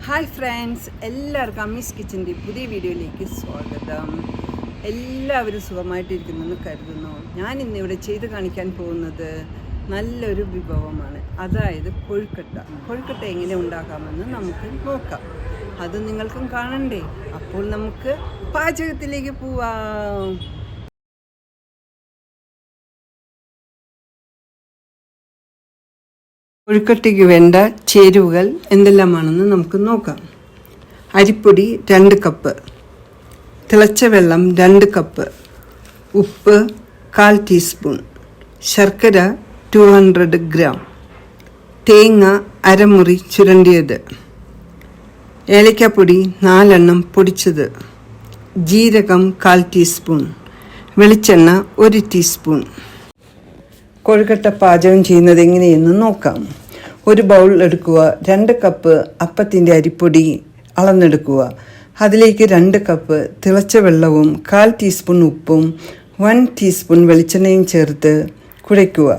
Hi friends, എല്ലാവർക്കും അമ്മീസ് കിച്ചൻ്റെ പുതിയ വീഡിയോയിലേക്ക് സ്വാഗതം. എല്ലാവരും സുഖമായിട്ടിരിക്കുന്നെന്ന് കരുതുന്നു. ഞാൻ ഇന്നിവിടെ ചെയ്ത് കാണിക്കാൻ പോകുന്നത് നല്ലൊരു വിഭവമാണ്. അതായത് കൊഴുക്കട്ട എങ്ങനെ ഉണ്ടാക്കാമെന്ന് നമുക്ക് നോക്കാം. അത് നിങ്ങൾക്കും കാണണ്ടേ? അപ്പോൾ നമുക്ക് പാചകത്തിലേക്ക് പോവാം. കൊഴുക്കട്ടയ്ക്ക് വേണ്ട ചേരുവകൾ എന്തെല്ലാമാണെന്ന് നമുക്ക് നോക്കാം. അരിപ്പൊടി 2 കപ്പ്, തിളച്ച വെള്ളം 2 കപ്പ്, ഉപ്പ് 1/4 ടീസ്പൂൺ, ശർക്കര 200 ഗ്രാം, തേങ്ങ അരമുറി ചുരണ്ടിയത്, ഏലക്കാപ്പൊടി 4 എണ്ണം പൊടിച്ചത്, ജീരകം 1/4 ടീസ്പൂൺ, വെളിച്ചെണ്ണ 1 ടീസ്പൂൺ. കൊഴുക്കട്ട പാചകം ചെയ്യുന്നത് എങ്ങനെയെന്ന് നോക്കാം. ഒരു ബൗൾ എടുക്കുക. 2 കപ്പ് അപ്പത്തിൻ്റെ അരിപ്പൊടി അളന്നെടുക്കുക. അതിലേക്ക് 2 കപ്പ് തിളച്ച വെള്ളവും 1/4 ടീസ്പൂൺ ഉപ്പും 1 ടീസ്പൂൺ വെളിച്ചെണ്ണയും ചേർത്ത് കുഴയ്ക്കുക.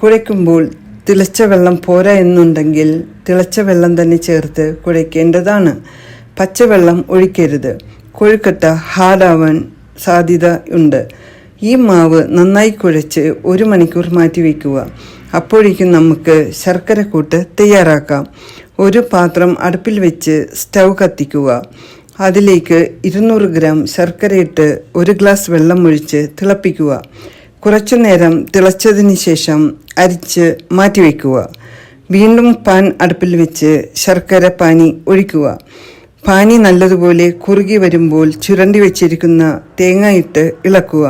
കുഴയ്ക്കുമ്പോൾ തിളച്ച വെള്ളം പോരാ എന്നുണ്ടെങ്കിൽ തിളച്ച വെള്ളം തന്നെ ചേർത്ത് കുഴയ്ക്കേണ്ടതാണ്. പച്ചവെള്ളം ഒഴിക്കരുത്. കൊഴുക്കട്ട ഹാർഡാവാൻ സാധ്യത ഉണ്ട്. ഈ മാവ് നന്നായി കുഴച്ച് 1 മണിക്കൂർ മാറ്റി വയ്ക്കുക. അപ്പോഴേക്കും നമുക്ക് ശർക്കര കൂട്ട് തയ്യാറാക്കാം. ഒരു പാത്രം അടുപ്പിൽ വെച്ച് സ്റ്റൗ കത്തിക്കുക. അതിലേക്ക് 200 ഗ്രാം ശർക്കരയിട്ട് 1 ഗ്ലാസ് വെള്ളം ഒഴിച്ച് തിളപ്പിക്കുക. കുറച്ചു നേരം തിളച്ചതിന് ശേഷം അരിച്ച് മാറ്റി വയ്ക്കുക. വീണ്ടും പാൻ അടുപ്പിൽ വെച്ച് ശർക്കര പാനി ഒഴിക്കുക. പാനി നല്ലതുപോലെ കുറുകി വരുമ്പോൾ ചുരണ്ടി വെച്ചിരിക്കുന്ന തേങ്ങ ഇട്ട് ഇളക്കുക.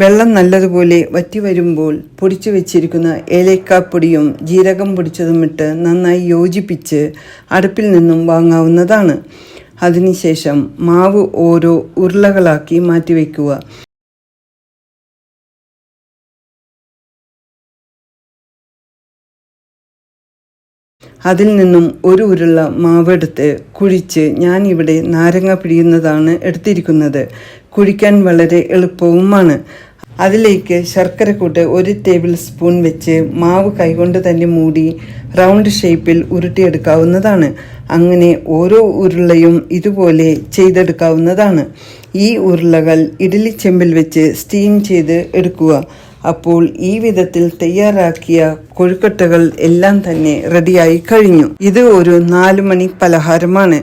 വെള്ളം നല്ലതുപോലെ വറ്റി വരുമ്പോൾ പൊടിച്ചു വെച്ചിരിക്കുന്ന ഏലക്കാപ്പൊടിയും ജീരകം പൊടിച്ചതും ഇട്ട് നന്നായി യോജിപ്പിച്ച് അടുപ്പിൽ നിന്നും വാങ്ങാവുന്നതാണ്. അതിനുശേഷം മാവ് ഓരോ ഉരുളകളാക്കി മാറ്റിവെക്കുക. അതിൽ നിന്നും ഒരു ഉരുള മാവെടുത്ത് കുഴിച്ച് ഞാനിവിടെ നാരങ്ങ പിഴിയുന്നതാണ് എടുത്തിരിക്കുന്നത്. കുഴിക്കാൻ വളരെ എളുപ്പവുമാണ്. അതിലേക്ക് ശർക്കരക്കൂട്ട് 1 ടേബിൾ സ്പൂൺ വെച്ച് മാവ് കൈകൊണ്ട് തന്നെ മൂടി റൗണ്ട് ഷേപ്പിൽ ഉരുട്ടിയെടുക്കാവുന്നതാണ്. അങ്ങനെ ഓരോ ഉരുളയും ഇതുപോലെ ചെയ്തെടുക്കാവുന്നതാണ്. ഈ ഉരുളകൾ ഇഡ്ഡലി ചെമ്പിൽ വെച്ച് സ്റ്റീം ചെയ്ത് എടുക്കുക. അപ്പോൾ ഈ വിധത്തിൽ തയ്യാറാക്കിയ കൊഴുക്കട്ടകൾ എല്ലാം തന്നെ റെഡിയായി കഴിഞ്ഞു. ഇത് ഒരു 4 മണി പലഹാരമാണ്.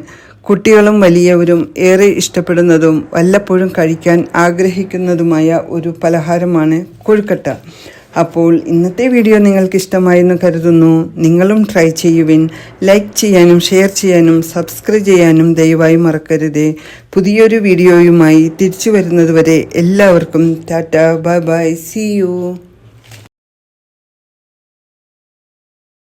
കുട്ടികളും വലിയവരും ഏറെ ഇഷ്ടപ്പെടുന്നതും വല്ലപ്പോഴും കഴിക്കാൻ ആഗ്രഹിക്കുന്നതുമായ ഒരു പലഹാരമാണ് കൊഴുക്കട്ട. അപ്പോൾ ഇന്നത്തെ വീഡിയോ നിങ്ങൾക്ക് ഇഷ്ടമായെന്ന് കരുതുന്നു. നിങ്ങളും ട്രൈ ചെയ്യുവിൻ. ലൈക്ക് ചെയ്യാനും ഷെയർ ചെയ്യാനും സബ്സ്ക്രൈബ് ചെയ്യാനും ദയവായി മറക്കരുത്. പുതിയൊരു വീഡിയോയുമായി തിരിച്ചു വരുന്നതുവരെ എല്ലാവർക്കും tata, bye bye, see U.